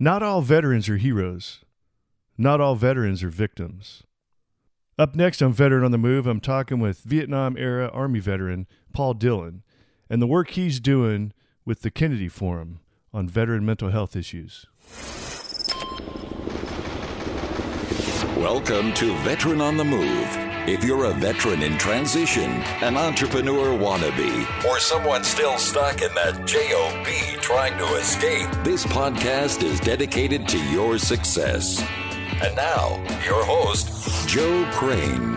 Not all veterans are heroes. Not all veterans are victims. Up next on Veteran on the Move, I'm talking with Vietnam-era Army veteran Paul Dillon and the work he's doing with the Kennedy Forum on veteran mental health issues. Welcome to Veteran on the Move. If you're a veteran in transition, an entrepreneur wannabe, or someone still stuck in that job trying to escape, this podcast is dedicated to your success. And now, your host, Joe Crane.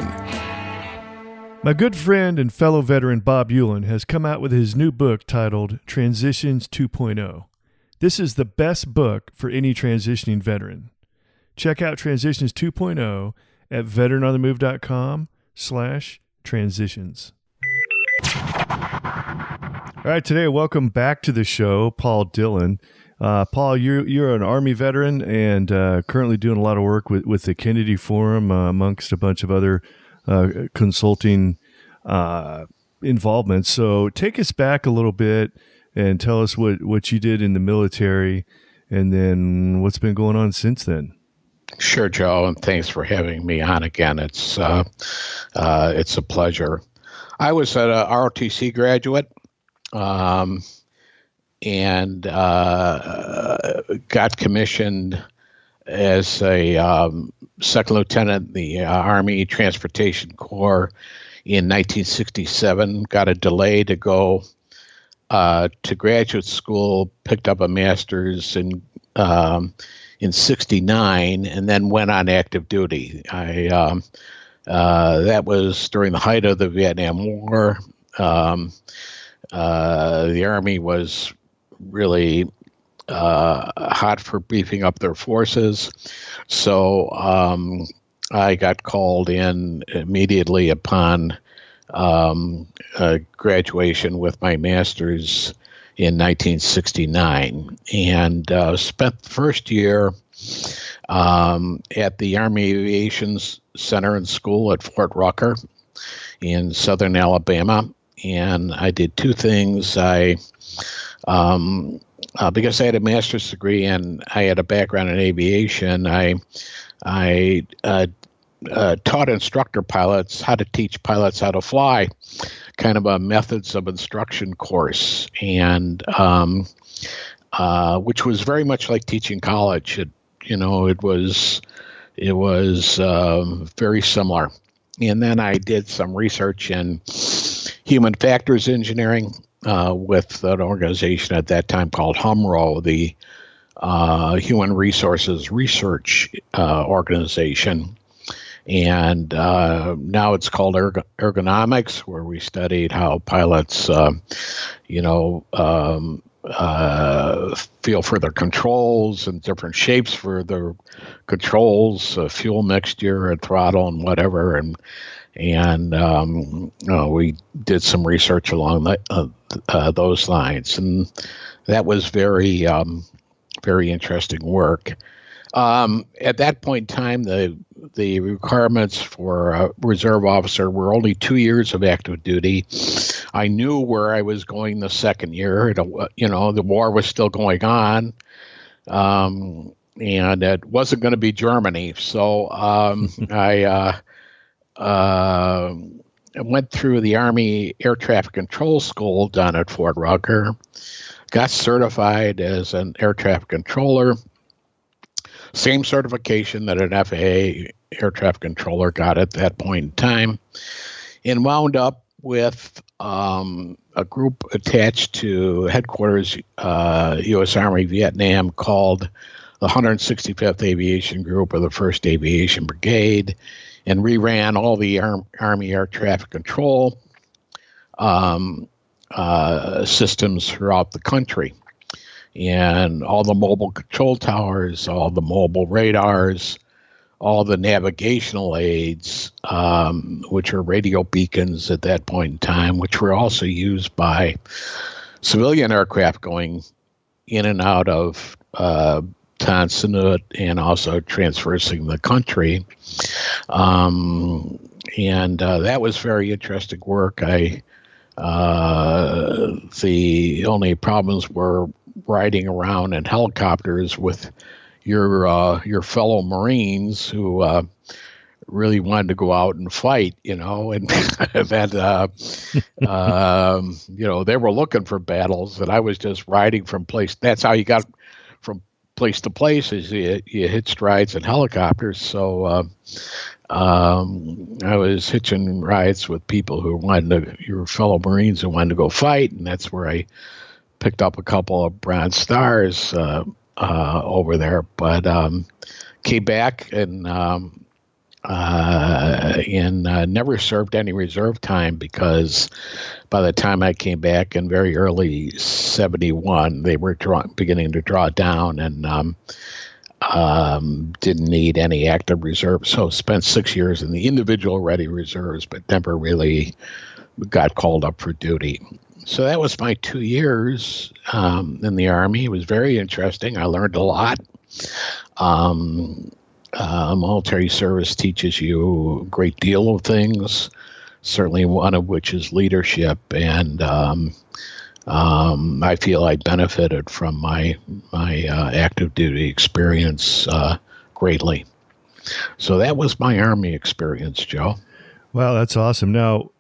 My good friend and fellow veteran Bob Euland has come out with his new book titled Transitions 2.0. This is the best book for any transitioning veteran. Check out Transitions 2.0 at veteranonthemove.com/transitions. All right, today, welcome back to the show, Paul Dillon. Paul, you're an Army veteran and currently doing a lot of work with the Kennedy Forum, amongst a bunch of other consulting involvements. So take us back a little bit and tell us what you did in the military and then what's been going on since then. Sure, Joe, and thanks for having me on again. It's a pleasure. I was an ROTC graduate and got commissioned as a second lieutenant in the Army Transportation Corps in 1967. Got a delay to go to graduate school, picked up a master's in 69, and then went on active duty. That was during the height of the Vietnam War. The Army was really hot for beefing up their forces, so I got called in immediately upon graduation with my master's in 1969, and spent the first year at the Army Aviation Center and School at Fort Rucker in southern Alabama. And I did two things. Because I had a master's degree and I had a background in aviation, I taught instructor pilots how to teach pilots how to fly, kind of a methods of instruction course, and which was very much like teaching college. It was very similar. And then I did some research in human factors engineering with an organization at that time called HUMRO, the Human Resources Research Organization. And now it's called ergonomics, where we studied how pilots, feel for their controls and different shapes for their controls, fuel mixture and throttle and whatever. And we did some research along those lines, and that was very, very interesting work. At that point in time, the requirements for a reserve officer were only 2 years of active duty. I knew where I was going the second year. The war was still going on, and it wasn't going to be Germany. So I went through the Army Air Traffic Control School done at Fort Rucker, got certified as an air traffic controller. Same certification that an FAA air traffic controller got at that point in time, and wound up with a group attached to headquarters, U.S. Army Vietnam, called the 165th Aviation Group, or the 1st Aviation Brigade, and reran all the Army air traffic control systems throughout the country. And all the mobile control towers, all the mobile radars, all the navigational aids, which are radio beacons at that point in time, which were also used by civilian aircraft going in and out of Tan Son Nhut and also traversing the country. And that was very interesting work. The only problems were riding around in helicopters with your fellow Marines who really wanted to go out and fight, and that they were looking for battles, and I was just riding from place. That's how you got from place to place, is you hitched rides in helicopters. So I was hitching rides with people who your fellow Marines who wanted to go fight, and that's where I picked up a couple of Bronze Stars over there. But came back and never served any reserve time, because by the time I came back in very early 71, they were beginning to draw down, and didn't need any active reserve. So spent 6 years in the individual ready reserves, but never really got called up for duty. So that was my 2 years in the Army. It was very interesting. I learned a lot. Military service teaches you a great deal of things, certainly one of which is leadership, and I feel I benefited from my active duty experience greatly. So that was my Army experience, Joe. Wow, that's awesome. Now,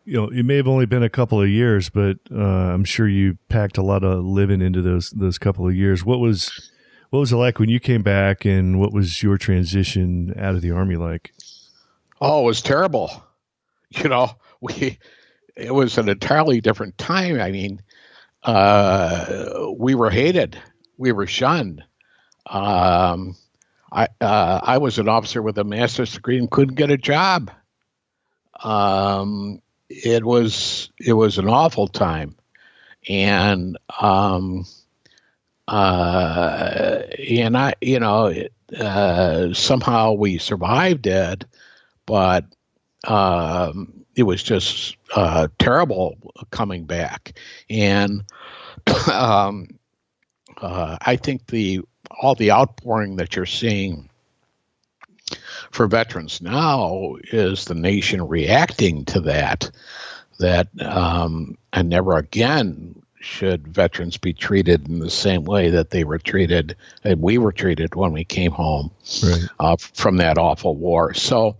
it may have only been a couple of years, but I'm sure you packed a lot of living into those couple of years. What was it like when you came back, and what was your transition out of the Army like? Oh, it was terrible. It was an entirely different time. I mean, we were hated. We were shunned. I was an officer with a master's degree and couldn't get a job. It was an awful time, and somehow we survived it, but it was just terrible coming back. And I think all the outpouring that you're seeing for veterans now is the nation reacting to that and never again should veterans be treated in the same way that they were treated, and we were treated when we came home from that awful war. So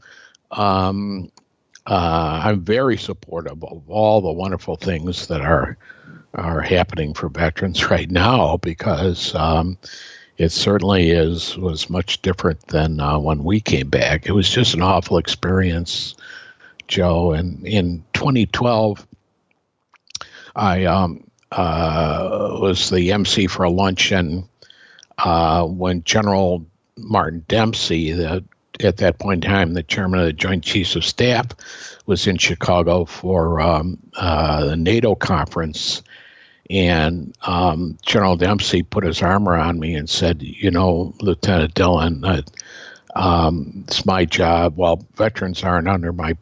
I'm very supportive of all the wonderful things that are happening for veterans right now, because it certainly was much different than when we came back. It was just an awful experience, Joe. And in 2012, I was the MC for a luncheon when General Martin Dempsey, at that point in time, the chairman of the Joint Chiefs of Staff, was in Chicago for the NATO conference. And General Dempsey put his arm around me and said, Lieutenant Dillon, it's my job. While veterans aren't under my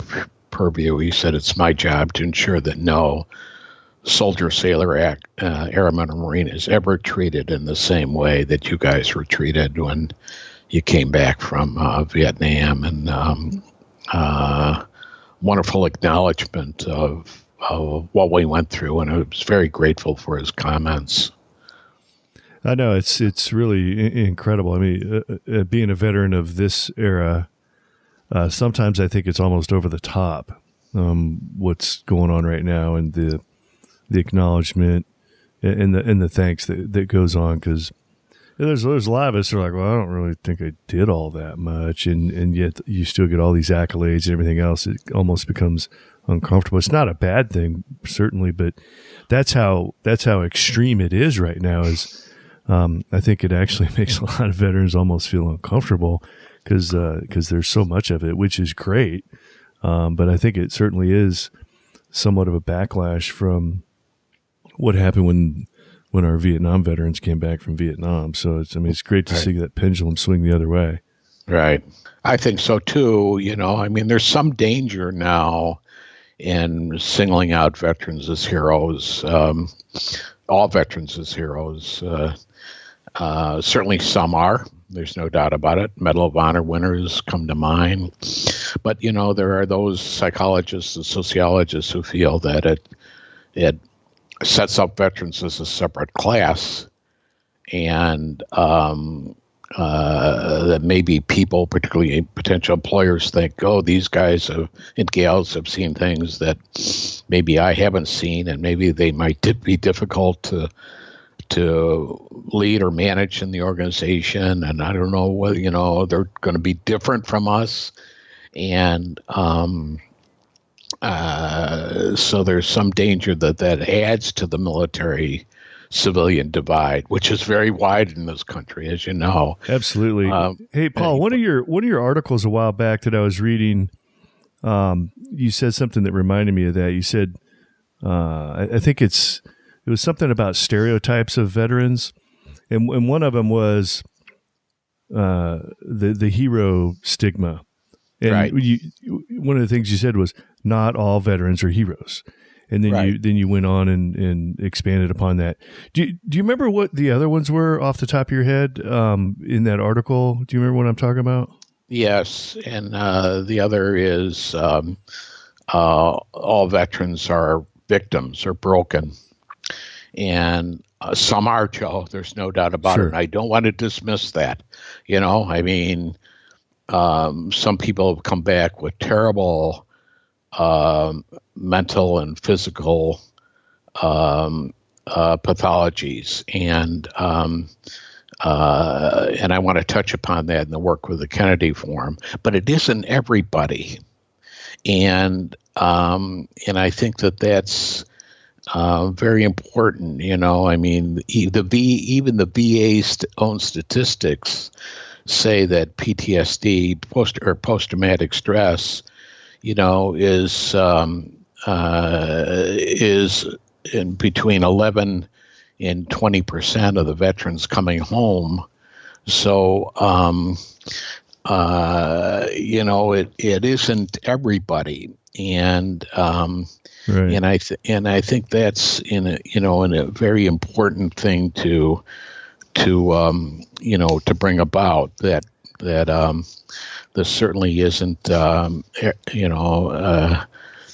purview, he said, it's my job to ensure that no soldier, sailor, airman, or Marine is ever treated in the same way that you guys were treated when you came back from Vietnam. And wonderful acknowledgement of what we went through, and I was very grateful for his comments. I know it's really incredible. I mean, being a veteran of this era, sometimes I think it's almost over the top. What's going on right now, and the acknowledgement and the thanks that goes on, because there's a lot of us who are like, well, I don't really think I did all that much, and yet you still get all these accolades and everything else. It almost becomes uncomfortable. It's not a bad thing, certainly, but that's how extreme it is right now. Is I think it actually makes a lot of veterans almost feel uncomfortable because there's so much of it, which is great. But I think it certainly is somewhat of a backlash from what happened when our Vietnam veterans came back from Vietnam. So it's great to see that pendulum swing the other way. Right. I think so too. I mean, there's some danger now in singling out veterans as heroes, all veterans as heroes. Certainly some are. There's no doubt about it. Medal of Honor winners come to mind. But, there are those psychologists and sociologists who feel that it sets up veterans as a separate class and that maybe people, particularly potential employers, think, oh, these guys and gals have seen things that maybe I haven't seen, and maybe they might be difficult to lead or manage in the organization, and I don't know whether they're going to be different from us, and so there's some danger that adds to the military civilian divide, which is very wide in this country, as you know. Absolutely. Hey, Paul, one of your articles a while back that I was reading, you said something that reminded me of that. You said, I think it was something about stereotypes of veterans, and one of them was the hero stigma. And right. One of the things you said was not all veterans are heroes. And then right. you went on and expanded upon that. Do you remember what the other ones were off the top of your head in that article? Do you remember what I'm talking about? Yes, and the other is all veterans are victims or broken, and some are, Joe. There's no doubt about it. And I don't want to dismiss that. I mean, some people have come back with terrible mental and physical pathologies, and I want to touch upon that in the work with the Kennedy Forum. But it isn't everybody, and I think that's very important. I mean, even the VA's own statistics say that PTSD, post-traumatic stress, is in between 11 and 20% of the veterans coming home. So, it isn't everybody, and right. and I think that's in a very important thing to bring about that. This certainly isn't,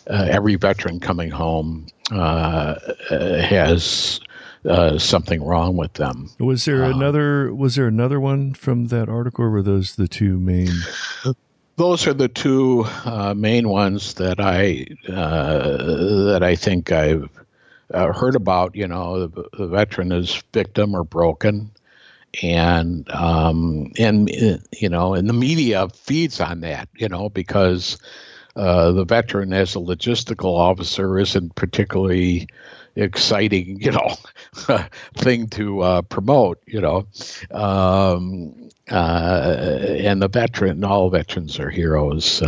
every veteran coming home has something wrong with them. Was there another one from that article, or were those the two main? Those are the two main ones that I think I've heard about. The veteran is victim or broken. And the media feeds on that, because the veteran as a logistical officer isn't particularly exciting, thing to promote, and the veteran, all veterans are heroes,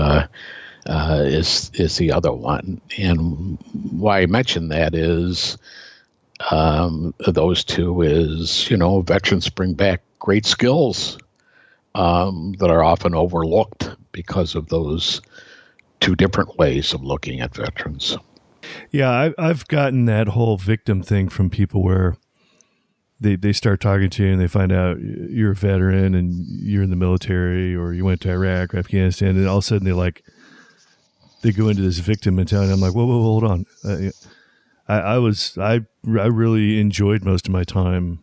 is the other one. And why I mention that is, those two is, veterans bring back great skills that are often overlooked because of those two different ways of looking at veterans. Yeah, I've gotten that whole victim thing from people where they start talking to you and they find out you're a veteran and you're in the military or you went to Iraq or Afghanistan, and all of a sudden they go into this victim mentality. I'm like, whoa, hold on. I really enjoyed most of my time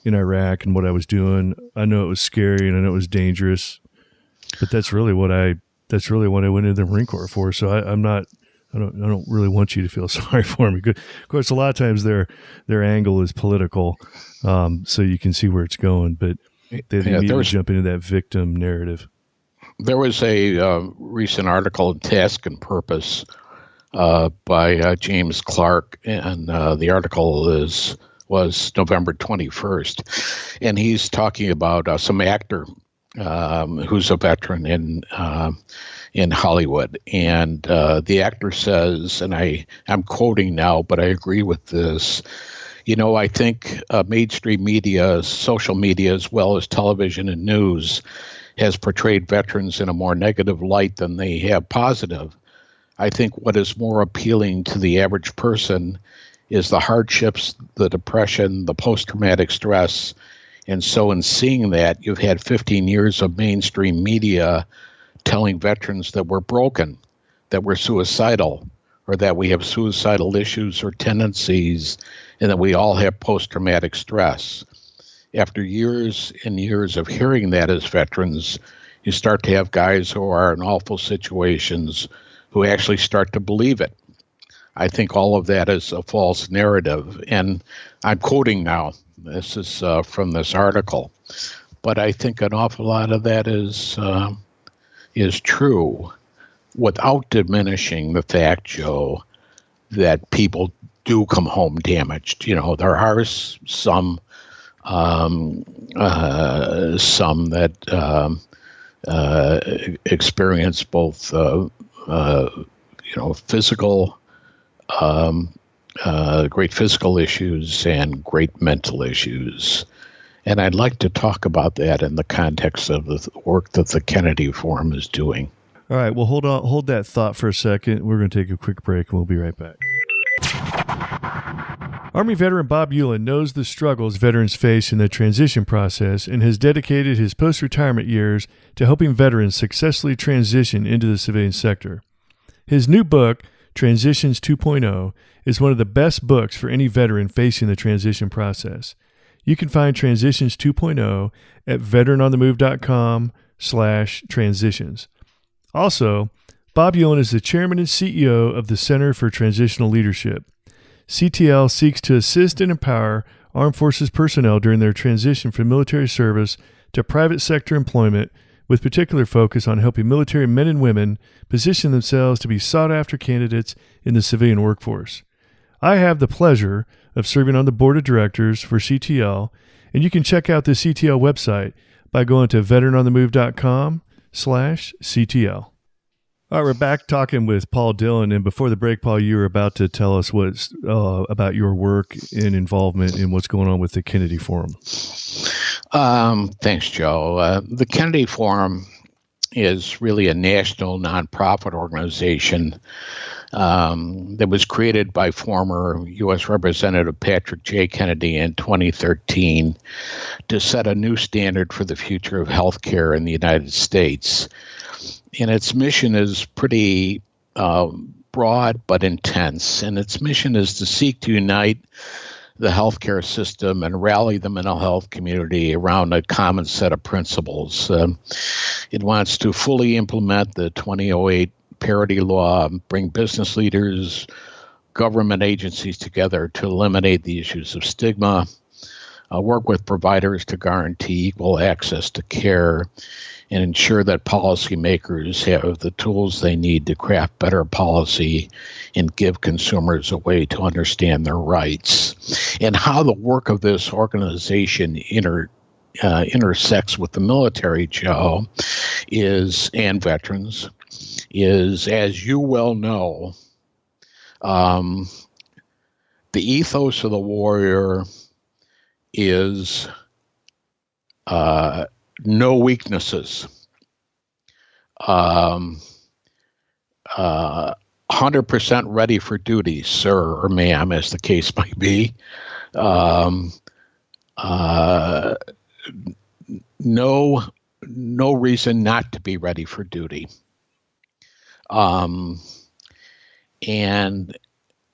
in Iraq and what I was doing. I know it was scary and I know it was dangerous, but that's really what I went into the Marine Corps for. So I don't really want you to feel sorry for me. Of course, a lot of times their angle is political, so you can see where it's going, but they need to jump into that victim narrative. There was a recent article in Task and Purpose by James Clark, and the article was November 21st, and he's talking about some actor who's a veteran in Hollywood, and the actor says, and I'm quoting now, but I agree with this. I think mainstream media, social media, as well as television and news, has portrayed veterans in a more negative light than they have positive. I think what is more appealing to the average person is the hardships, the depression, the post-traumatic stress. And so in seeing that, you've had 15 years of mainstream media telling veterans that we're broken, that we're suicidal, or that we have suicidal issues or tendencies, and that we all have post-traumatic stress. after years and years of hearing that as veterans, you start to have guys who are in awful situations who actually start to believe it. I think all of that is a false narrative. And I'm quoting now. This is from this article. But I think an awful lot of that is true, without diminishing the fact, Joe, that people do come home damaged. You know, there are some that experience both, physical, great physical issues and great mental issues. And I'd like to talk about that in the context of the work that the Kennedy Forum is doing. All right. Well, hold that thought for a second. We're going to take a quick break, and we'll be right back. Army veteran Bob Dillon knows the struggles veterans face in the transition process and has dedicated his post-retirement years to helping veterans successfully transition into the civilian sector. His new book, Transitions 2.0, is one of the best books for any veteran facing the transition process. You can find Transitions 2.0 at veteranonthemove.com/transitions. Also, Bob Dillon is the chairman and CEO of the Center for Transitional Leadership. CTL seeks to assist and empower armed forces personnel during their transition from military service to private sector employment, with particular focus on helping military men and women position themselves to be sought-after candidates in the civilian workforce. I have the pleasure of serving on the board of directors for CTL, and you can check out the CTL website by going to veteranonthemove.com/CTL. All right, we're back talking with Paul Dillon, and before the break, Paul, you were about to tell us what's about your work and involvement in what's going on with the Kennedy Forum. Thanks, Joe. The Kennedy Forum is really a national nonprofit organization that was created by former U.S. Representative Patrick J. Kennedy in 2013 to set a new standard for the future of healthcare in the United States. And its mission is pretty broad but intense. And its mission is to seek to unite the healthcare system and rally the mental health community around a common set of principles. It wants to fully implement the 2008 Parity Law, bring business leaders, government agencies together to eliminate the issues of stigma, work with providers to guarantee equal access to care, and ensure that policymakers have the tools they need to craft better policy and give consumers a way to understand their rights. And how the work of this organization intersects with the military, Joe, and veterans, is, as you well know, the ethos of the warrior is no weaknesses, 100% ready for duty, sir or ma'am, as the case might be. No reason not to be ready for duty. And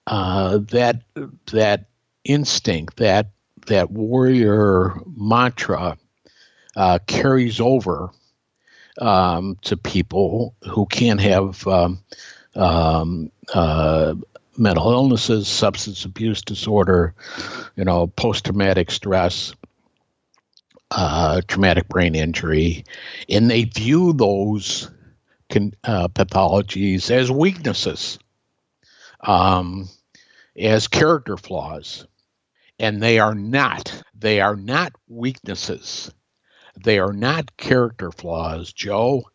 that instinct, that warrior mantra carries over to people who can have mental illnesses, substance abuse disorder, post-traumatic stress, traumatic brain injury, and they view those pathologies as weaknesses, as character flaws, and they are not. They are not weaknesses. They are not character flaws, Joe.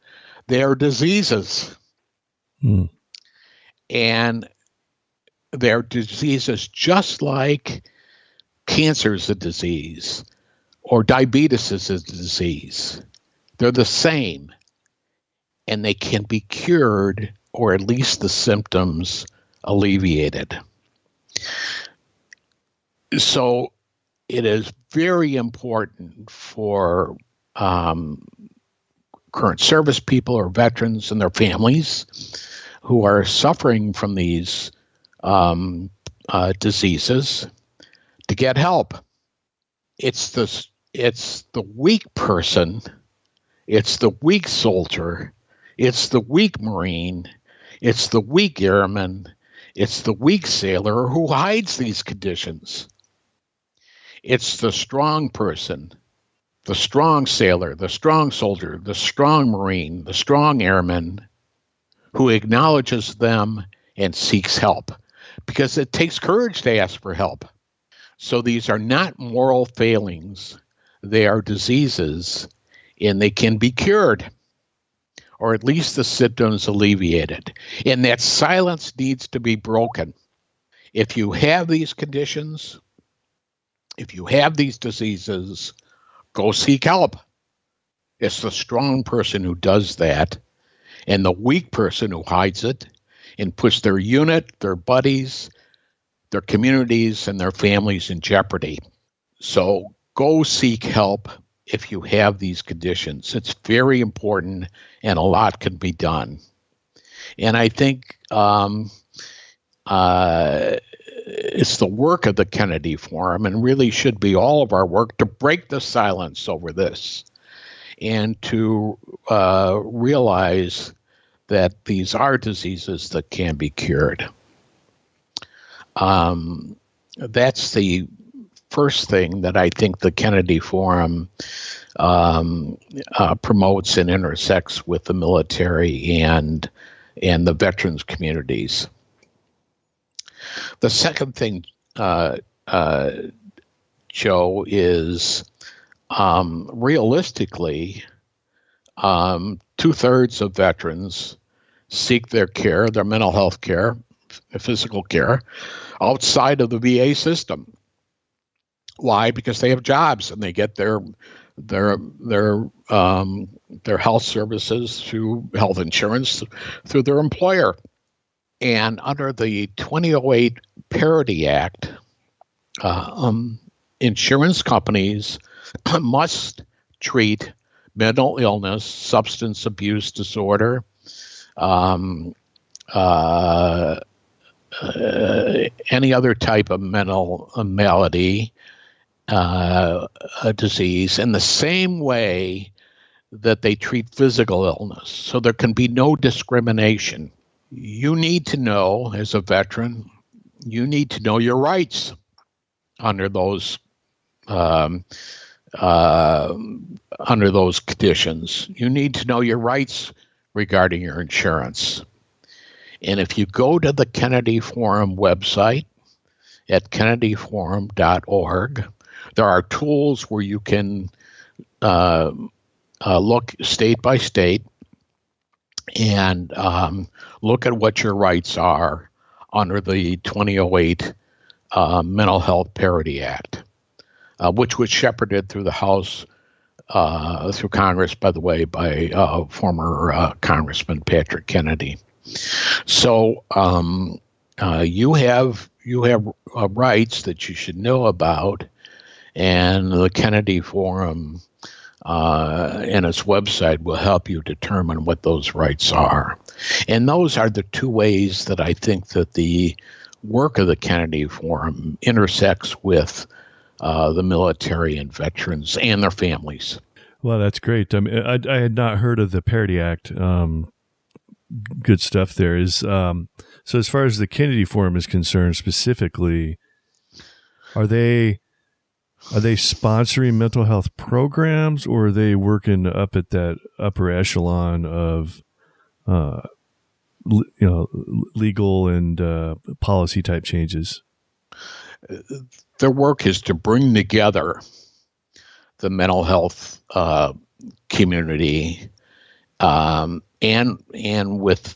They are diseases. And they're diseases just like cancer is a disease or diabetes is a disease. They're the same. And they can be cured, or at least the symptoms alleviated. So it is very important for current service people or veterans and their families who are suffering from these diseases to get help. It's the it's the weak person, it's the weak soldier, it's the weak Marine, it's the weak airman, it's the weak sailor who hides these conditions. It's the strong person, the strong sailor, the strong soldier, the strong Marine, the strong airman who acknowledges them and seeks help, because it takes courage to ask for help. So these are not moral failings. They are diseases, and they can be cured, or at least the symptoms alleviated. And that silence needs to be broken. If you have these conditions, if you have these diseases, go seek help. It's the strong person who does that, and the weak person who hides it and puts their unit, their buddies, their communities, and their families in jeopardy. So go seek help if you have these conditions. It's very important, and a lot can be done. And I think it's the work of the Kennedy Forum, and really should be all of our work, to break the silence over this and to realize that these are diseases that can be cured. That's the first thing that I think the Kennedy Forum promotes and intersects with the military and the veterans communities. The second thing, Joe, is realistically, 2/3 of veterans seek their care, their mental health care, physical care, outside of the VA system. Why? Because they have jobs and they get their health services through health insurance through their employer. And under the 2008 Parity Act, insurance companies must treat mental illness, substance abuse disorder, any other type of mental malady, a disease, in the same way that they treat physical illness. So there can be no discrimination. You need to know, as a veteran, you need to know your rights under those conditions. You need to know your rights regarding your insurance. And if you go to the Kennedy Forum website at kennedyforum.org, there are tools where you can look state by state and look at what your rights are under the 2008 Mental Health Parity Act, which was shepherded through the House, through Congress, by the way, by former Congressman Patrick Kennedy. So you have rights that you should know about, and the Kennedy Forum and its website will help you determine what those rights are. And those are the two ways that I think that the work of the Kennedy Forum intersects with the military and veterans and their families. Well, that's great. I mean, I had not heard of the Parity Act. Good stuff there. Is so as far as the Kennedy Forum is concerned specifically, are they sponsoring mental health programs, or are they working up at that upper echelon of legal and policy type changes? Their work is to bring together the mental health community and with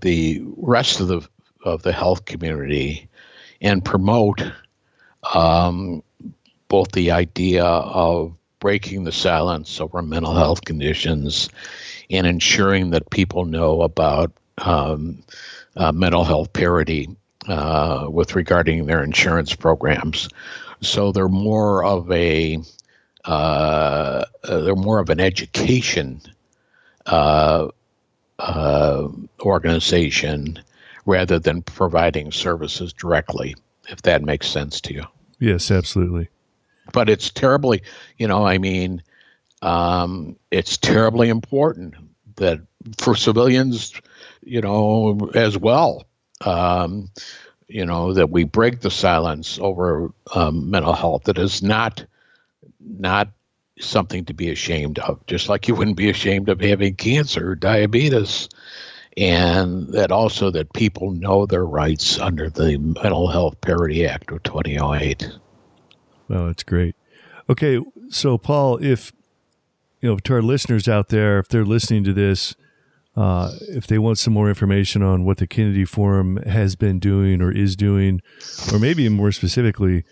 the rest of the health community, and promote both the idea of breaking the silence over mental health conditions and ensuring that people know about mental health parity with regarding their insurance programs. So they're more of an education organization rather than providing services directly, if that makes sense to you. Yes, absolutely. But it's terribly, it's terribly important that for civilians, as well, that we break the silence over mental health. That is not something to be ashamed of, just like you wouldn't be ashamed of having cancer or diabetes. And that also that people know their rights under the Mental Health Parity Act of 2008. Oh, that's great. Okay, so Paul, if to our listeners out there, if they're listening to this, if they want some more information on what the Kennedy Forum has been doing or is doing, or maybe more specifically,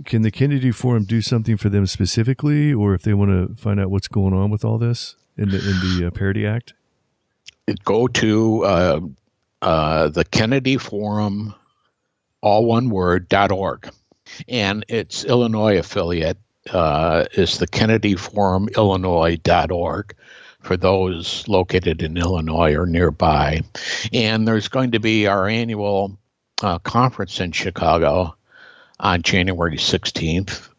can the Kennedy Forum do something for them specifically, or if they want to find out what's going on with all this in the Parity Act? Go to the Kennedy Forum, all one word, .org. And its Illinois affiliate is the Kennedy Forum Illinois.org for those located in Illinois or nearby. And there's going to be our annual conference in Chicago on January 16th.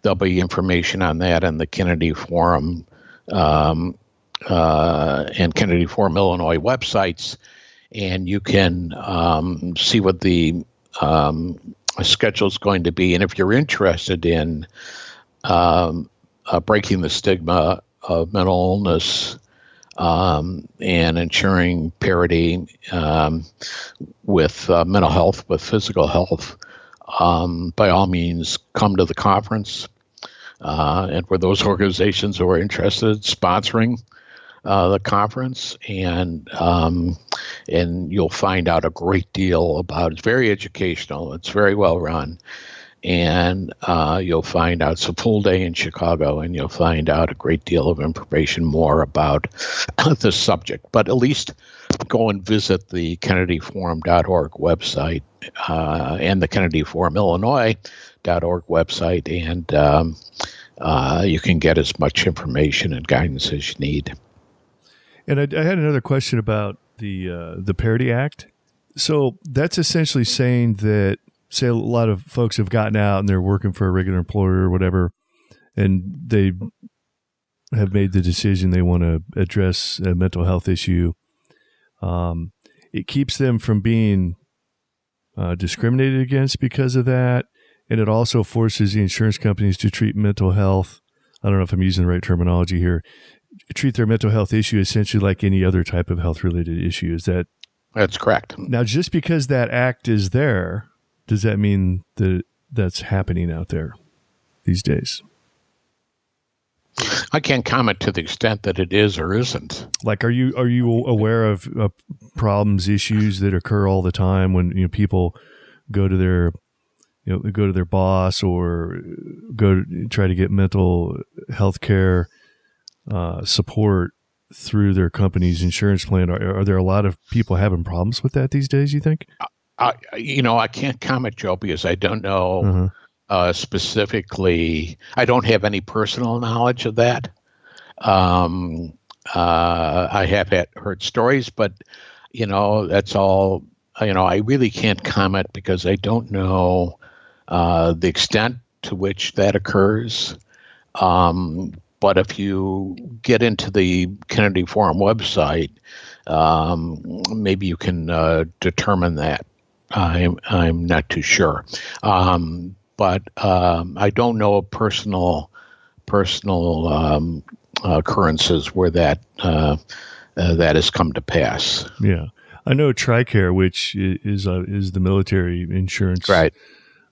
There'll be information on that in the Kennedy Forum and Kennedy Forum Illinois websites. And you can see what the schedule is going to be. And if you're interested in breaking the stigma of mental illness and ensuring parity with mental health, with physical health, by all means, come to the conference. And for those organizations who are interested, sponsoring the conference, and you'll find out a great deal about. It's very educational. It's very well run, and you'll find out it's a full day in Chicago, and you'll find out a great deal of information more about the subject. But at least go and visit the KennedyForum.org website and the Kennedy Forum Illinois.org website, and you can get as much information and guidance as you need. And I had another question about the Parity Act. So that's essentially saying that, say, a lot of folks have gotten out and they're working for a regular employer or whatever, and they have made the decision they want to address a mental health issue. It keeps them from being discriminated against because of that, and it also forces the insurance companies to treat mental health. I don't know if I'm using the right terminology here. Treat their mental health issue essentially like any other type of health-related issue. That's correct. Now, just because that act is there, does that mean that that's happening out there these days? I can't comment to the extent that it is or isn't. Like, are you aware of problems, issues that occur all the time when people go to their boss or go to try to get mental health care support through their company's insurance plan? Are there a lot of people having problems with that these days, you think? I can't comment, Joe, because I don't know specifically. I don't have any personal knowledge of that. I have heard stories, but, that's all. I really can't comment because I don't know the extent to which that occurs. But if you get into the Kennedy Forum website, maybe you can determine that. I'm not too sure. But I don't know of personal occurrences where that has come to pass. Yeah, I know TRICARE, which is the military insurance, right?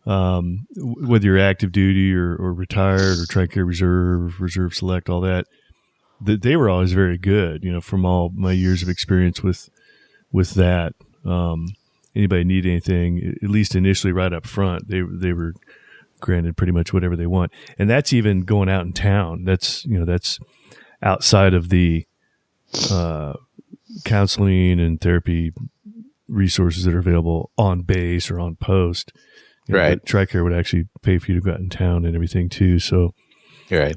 Whether you're active duty or retired or TRICARE Reserve Select, all that, they were always very good. From all my years of experience with that, anybody need anything, at least initially right up front, they were granted pretty much whatever they want, and that's even going out in town. That's outside of the counseling and therapy resources that are available on base or on post. Right. TRICARE would actually pay for you to go out in town and everything too. So, right.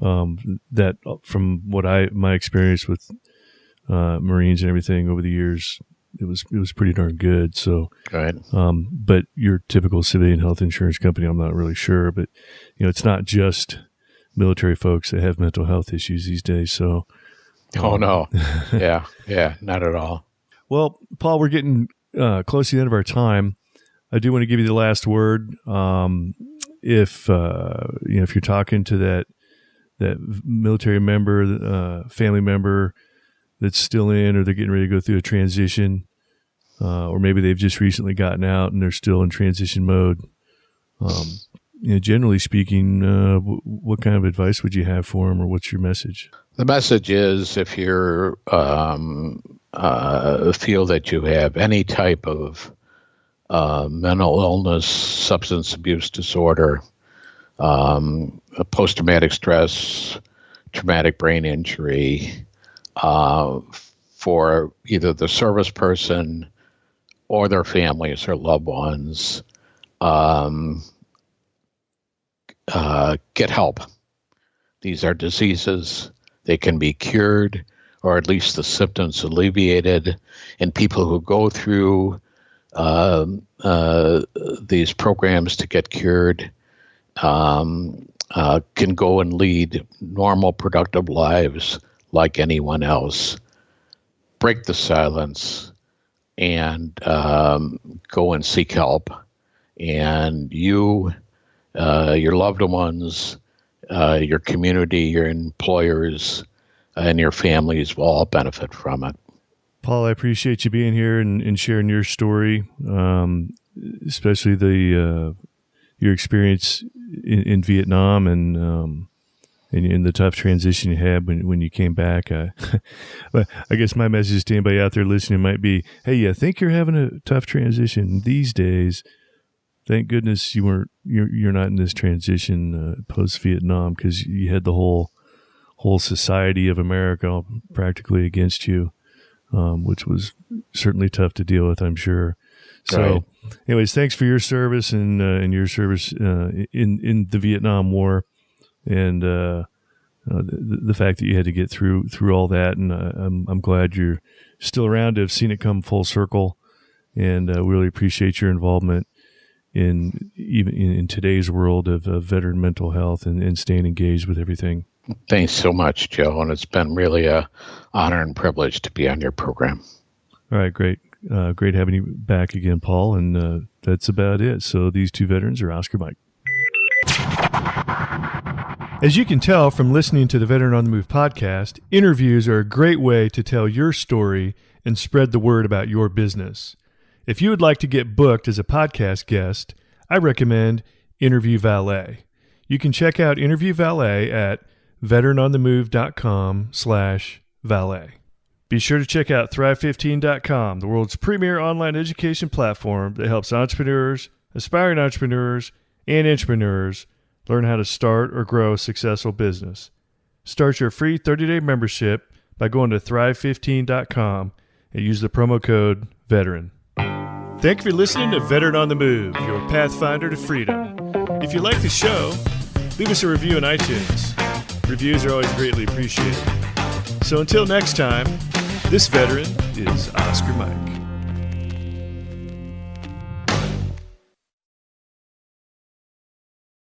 That from what my experience with Marines and everything over the years, it was pretty darn good. So, Right. But your typical civilian health insurance company, I'm not really sure, but it's not just military folks that have mental health issues these days. So, Oh no, yeah, not at all. Well, Paul, we're getting close to the end of our time. I do want to give you the last word. If you're talking to that military member, family member that's still in, or they're getting ready to go through a transition, or maybe they've just recently gotten out and they're still in transition mode. Generally speaking, what kind of advice would you have for them, or what's your message? The message is, if you feel that you have any type of mental illness, substance abuse disorder, post-traumatic stress, traumatic brain injury, for either the service person or their families or loved ones, get help. These are diseases. They can be cured, or at least the symptoms alleviated. And people who go through these programs to get cured can go and lead normal, productive lives like anyone else. Break the silence and go and seek help. And you, your loved ones, your community, your employers, and your families will all benefit from it. Paul, I appreciate you being here and sharing your story, especially your experience in Vietnam and the tough transition you had when you came back. But I guess my message to anybody out there listening might be, hey, you think you're having a tough transition these days? Thank goodness you're not in this transition post Vietnam, because you had the whole society of America practically against you, which was certainly tough to deal with, I'm sure. So, right. Anyways, thanks for your service and your service in the Vietnam War, and the fact that you had to get through all that. And I'm glad you're still around to have seen it come full circle, and really appreciate your involvement in today's world of veteran mental health and staying engaged with everything. Thanks so much, Joe, and it's been really an honor and privilege to be on your program. All right, great. Great having you back again, Paul, and that's about it. So these two veterans are Oscar Mike. As you can tell from listening to the Veteran on the Move podcast, interviews are a great way to tell your story and spread the word about your business. If you would like to get booked as a podcast guest, I recommend Interview Valet. You can check out Interview Valet at veteranonthemove.com/valet. Be sure to check out Thrive15.com, the world's premier online education platform that helps entrepreneurs, aspiring entrepreneurs, and intrapreneurs learn how to start or grow a successful business. Start your free 30-day membership by going to Thrive15.com and use the promo code VETERAN. Thank you for listening to Veteran on the Move, your pathfinder to freedom. If you like the show, leave us a review on iTunes. Reviews are always greatly appreciated. So until next time, this veteran is Oscar Mike.